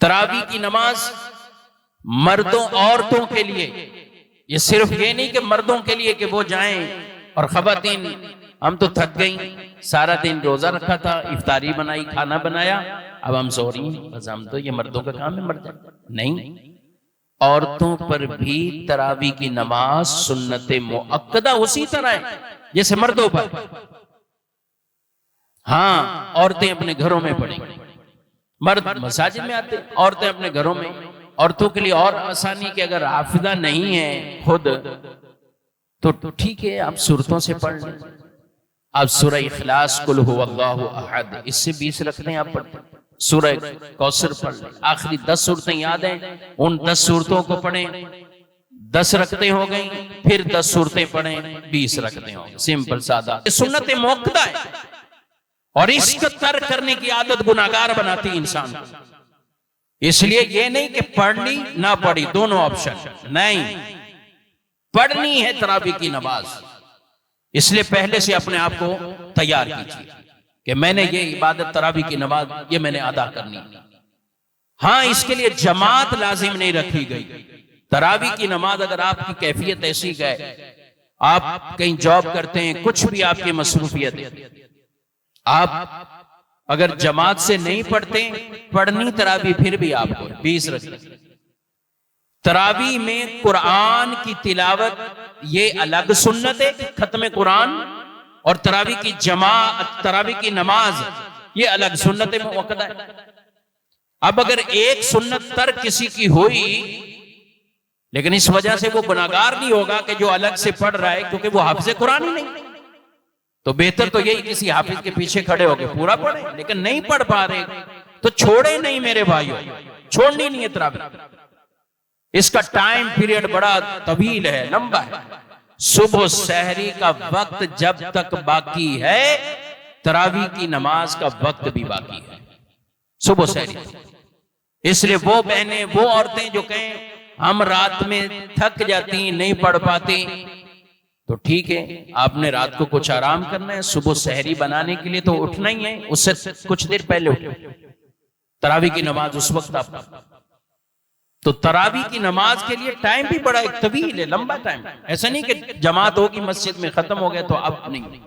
तरावी की नमाज मर्दों औरतों के लिए, ये सिर्फ ये नहीं कि मर्दों के लिए कि वो जाएं और खवातीन हम तो थक गई, सारा दिन रोजा रखा था, इफ्तारी बनाई, खाना बनाया, अब हम सो रही हैं, बस हम तो ये मर्दों का काम है, मर जाए। नहीं, औरतों पर भी तरावी की नमाज सुन्नत मुअक्कदा उसी तरह है जैसे मर्दों पर। हाँ, औरतें अपने घरों में पढ़ेंगी, मर्द मसाजिद में आते, औरतें अपने घरों में। औरतों के लिए और आसानी कि अगर हाफिजा नहीं है खुद तो ठीक है, आप सूरतों से पढ़ लें। आप सूरह इखलास, कुल हुवल्लाहु अहद, इससे 20 रखते हैं आप पढ़ते, सूरह कौसर पढ़ लें, आखिरी 10 सूरतें याद हैं, उन 10 सूरतों को पढ़ें, 10 रखते हो गई, फिर 10 सूरतें पढ़ें, 20 रखते हो, सिंपल सादा। सुन्नत मुअक्कदा है और इसको तर्क करने की आदत गुनाहगार बनाती है इंसान को। इसलिए ये नहीं कि पढ़नी ना पढ़ी, दोनों ऑप्शन नहीं, पढ़नी है तरावी की नमाज। इसलिए पहले से अपने आप को तैयार कीजिए कि मैंने ये इबादत तरावी की नमाज ये मैंने अदा करनी है। हाँ, इसके लिए जमात लाजिम नहीं रखी गई। तरावी की नमाज अगर आपकी कैफियत ऐसी है, आप कहीं जॉब करते हैं, कुछ भी आपकी मसरूफियत है, आप अगर जमात से नहीं पढ़ते, पढ़नी तरावी फिर भी आपको 20 रखनी। तरावी में कुरान की तिलावत ये अलग सुन्नत है, खत्म कुरान, और तरावी की तरावी की नमाज ये अलग सुन्नत मुअक्कदा है। अब अगर एक सुन्नत तर्क किसी की हुई, लेकिन इस वजह से वो गुनाहगार नहीं होगा कि जो अलग से पढ़ रहा है, क्योंकि वो हाफिज़ कुरान ही नहीं, तो बेहतर तो यही किसी हाफिज के पीछे खड़े होके पूरा पढ़े, लेकिन नहीं पढ़ पा रहे तो छोड़े नहीं मेरे भाइयों, छोड़नी नहीं है तरावी। इसका टाइम पीरियड बड़ा तवील है, लंबा है। सुबह सहरी का वक्त जब तक बाकी है, तरावी की नमाज का वक्त भी बाकी है, सुबह सहरी। इसलिए वो बहनें, वो औरतें जो कहें हम रात में थक जाती, नहीं पढ़ पाती, तो ठीक है, आपने रात को कुछ आराम करना है, सुबह सहरी बनाने के लिए तो उठना ही है, उससे कुछ देर पहले उठो, तरावी की नमाज उस वक्त आप। तो तरावी की नमाज के लिए टाइम भी बड़ा एक तवील है, लंबा टाइम। ऐसा नहीं कि जमात होगी मस्जिद में खत्म हो गया तो अब नहीं।